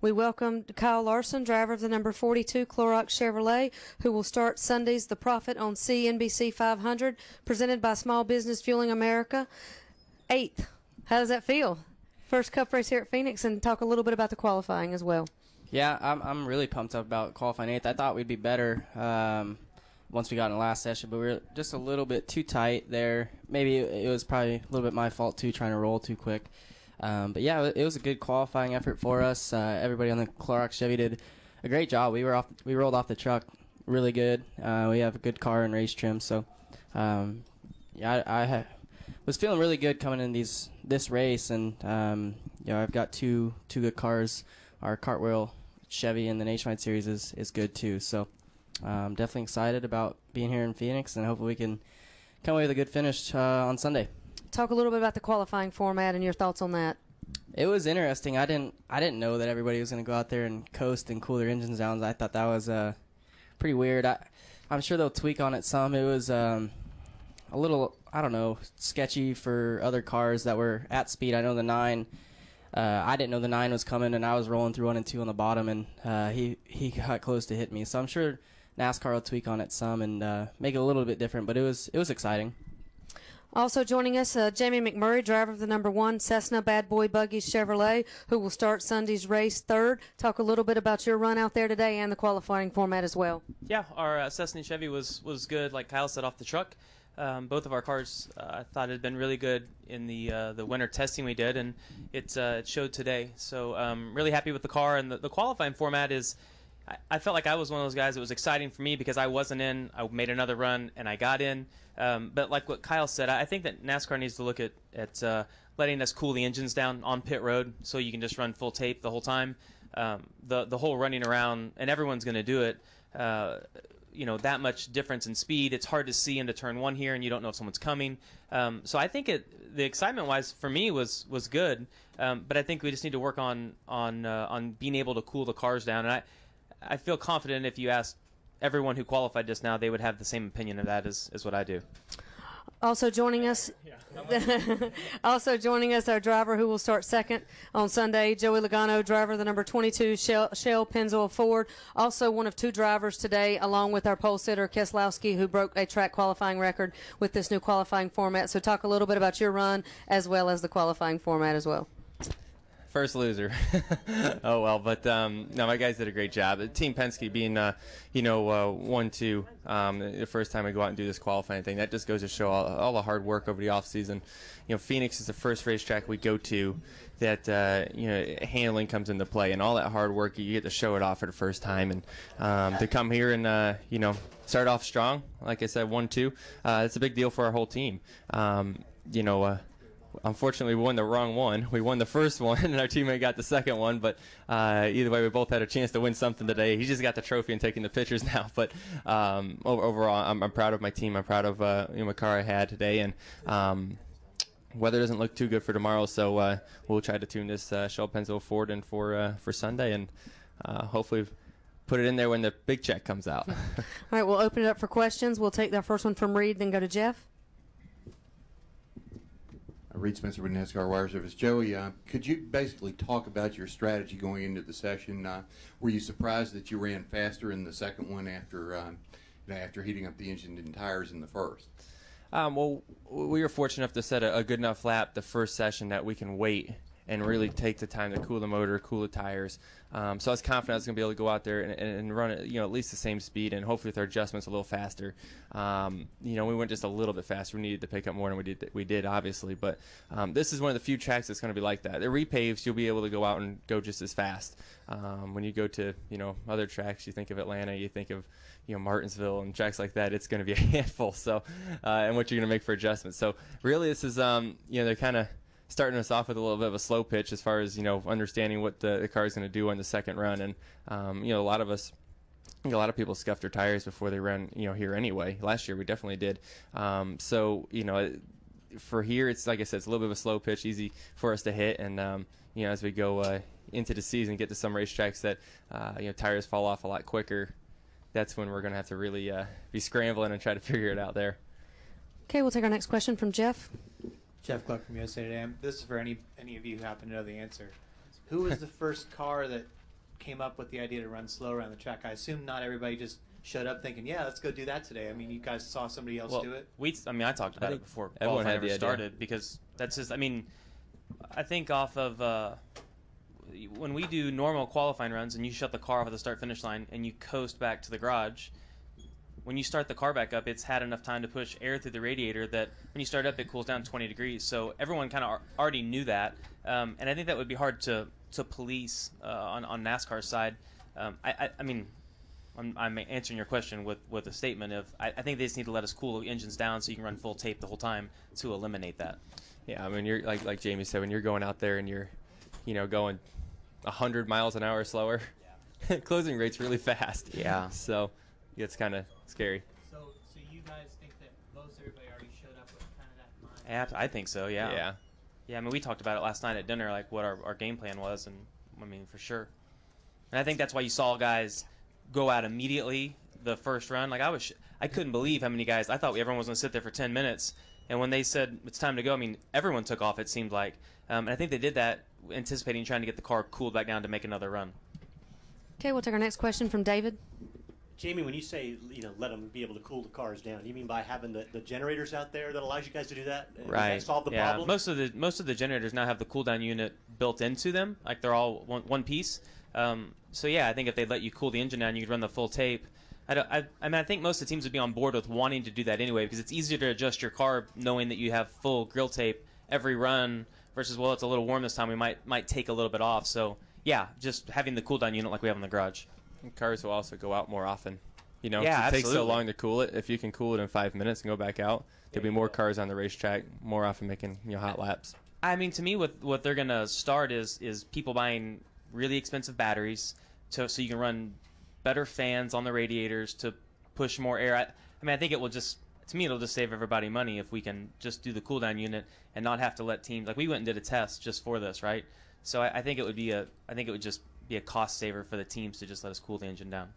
We welcome Kyle Larson, driver of the number 42 Clorox Chevrolet, who will start Sunday's The Profit on CNBC 500, presented by Small Business Fueling America. 8th. How does that feel? First Cup race here at Phoenix, and talk a little bit about the qualifying as well. Yeah, I'm really pumped up about qualifying 8th. I thought we'd be better once we got in the last session, but we were just a little bit too tight there. Maybe it was probably a little bit my fault too, trying to roll too quick. But yeah, it was a good qualifying effort for us. Everybody on the Clorox Chevy did a great job. We rolled off the truck really good. We have a good car and race trim, so yeah, I was feeling really good coming in this race, and I've got two good cars. Our Cartwheel Chevy in the Nationwide Series is good too. So definitely excited about being here in Phoenix, and hopefully we can come away with a good finish on Sunday. Talk a little bit about the qualifying format and your thoughts on that. It was interesting. I didn't know that everybody was going to go out there and coast and cool their engines down. I thought that was pretty weird. I'm sure they'll tweak on it some. It was a little, I don't know, sketchy for other cars that were at speed. I know the 9. I didn't know the 9 was coming, and I was rolling through 1 and 2 on the bottom, and he got close to hit me. So I'm sure NASCAR will tweak on it some and make it a little bit different, but it was exciting. Also joining us, Jamie McMurray, driver of the number 1 Cessna Bad Boy Buggies Chevrolet, who will start Sunday's race 3rd. Talk a little bit about your run out there today and the qualifying format as well. Yeah, our Cessna Chevy was good, like Kyle said, off the truck. Both of our cars, I thought, had been really good in the winter testing we did, and it showed today. So really happy with the car, and the qualifying format is, I felt like I was one of those guys that was exciting for me because I wasn't in. I made another run, and I got in. But like what Kyle said, I think that NASCAR needs to look at letting us cool the engines down on pit road so you can just run full tape the whole time. The whole running around, and everyone's going to do it, that much difference in speed, it's hard to see into turn 1 here, and you don't know if someone's coming. So I think the excitement-wise for me was good, but I think we just need to work on being able to cool the cars down. And I feel confident if you ask everyone who qualified just now, they would have the same opinion of that as what I do. Also joining us, our driver who will start 2nd on Sunday, Joey Logano, driver of the number 22 Shell Pennzoil Ford. Also one of 2 drivers today, along with our pole sitter Keselowski, who broke a track qualifying record with this new qualifying format. So talk a little bit about your run as well as the qualifying format as well. First loser. Oh, well, but no, my guys did a great job. Team Penske being, 1-2, the first time we go out and do this qualifying thing, that just goes to show all the hard work over the offseason. Phoenix is the first racetrack we go to that, handling comes into play, and all that hard work, you get to show it off for the first time. And to come here and, start off strong, like I said, 1-2, it's a big deal for our whole team. Unfortunately, we won the wrong one. We won the first one, and our teammate got the second one. But either way, we both had a chance to win something today. He just got the trophy and taking the pictures now. But overall, I'm proud of my team. I'm proud of my car I had today. And weather doesn't look too good for tomorrow, so we'll try to tune this Shell Pennzoil Ford in for Sunday, and hopefully put it in there when the big check comes out. All right, we'll open it up for questions. We'll take the first one from Reed, then go to Jeff. Reed Spencer with NASCAR Wire Service. Joey, could you basically talk about your strategy going into the session? Were you surprised that you ran faster in the second one after heating up the engine and tires in the first? Well, we were fortunate enough to set a good enough lap the first session that we can wait and really take the time to cool the motor, cool the tires. So I was confident I was going to be able to go out there and run it, at least the same speed, and hopefully with our adjustments a little faster. We went just a little bit faster. We needed to pick up more than we did obviously, but this is one of the few tracks that's going to be like that. The repaves, you'll be able to go out and go just as fast. When you go to, other tracks, you think of Atlanta, you think of, Martinsville and tracks like that, it's going to be a handful. So, and what you're going to make for adjustments. So really this is, they're kind of starting us off with a little bit of a slow pitch as far as, understanding what the car is going to do on the second run. And, a lot of us, I think a lot of people scuffed their tires before they ran, here anyway. Last year we definitely did. For here, it's like I said, it's a little bit of a slow pitch, easy for us to hit. And, as we go into the season, get to some racetracks that, tires fall off a lot quicker, that's when we're going to have to really be scrambling and try to figure it out there. Okay, we'll take our next question from Jeff. Jeff Gluck from USA Today. This is for any of you who happen to know the answer. Who was the first car that came up with the idea to run slow around the track? I assume not everybody just showed up thinking, yeah, let's go do that today. I mean, you guys saw somebody else do it? I talked about it before everyone qualifying had the ever idea. started, because that's just, I mean, I think off of when we do normal qualifying runs and you shut the car off at the start-finish line and you coast back to the garage, when you start the car back up, it's had enough time to push air through the radiator that when you start up, it cools down 20 degrees. So everyone kind of already knew that, and I think that would be hard to police on NASCAR's side. I mean, I'm answering your question with a statement of I think they just need to let us cool the engines down so you can run full tape the whole time to eliminate that. Yeah, I mean, you're like Jamie said, when you're going out there and you're, going 100 miles an hour slower, closing rate's really fast. Yeah. So it's kind of scary. So you guys think that most everybody already showed up with kind of that in mind? I think so, yeah. Yeah. Yeah, I mean, we talked about it last night at dinner, like what our game plan was, and I mean, for sure. And I think that's why you saw guys go out immediately the first run. Like I couldn't believe how many guys. I thought everyone was going to sit there for 10 minutes, and when they said it's time to go, I mean, everyone took off. It seemed like, and I think they did that anticipating trying to get the car cooled back down to make another run. Okay, we'll take our next question from David. Jamie, when you say, let them be able to cool the cars down, you mean by having the generators out there that allows you guys to do that? Right. Does that solve the yeah. problem? Most of the generators now have the cool down unit built into them, like they're all one piece. So yeah, I think if they let you cool the engine down, you could run the full tape. I mean, I think most of the teams would be on board with wanting to do that anyway, because it's easier to adjust your car knowing that you have full grill tape every run versus, well, it's a little warm this time, we might take a little bit off. So yeah, just having the cool down unit like we have in the garage. And cars will also go out more often. Yeah, it takes so absolutely. long to cool it. If you can cool it in 5 minutes and go back out, there'll be more cars on the racetrack more often making hot laps. I mean, to me, what they're going to start is people buying really expensive batteries so you can run better fans on the radiators to push more air. I mean, I think it'll just save everybody money if we can just do the cool down unit and not have to let teams, like we went and did a test just for this, right? So I think it would just be a cost saver for the teams to just let us cool the engine down.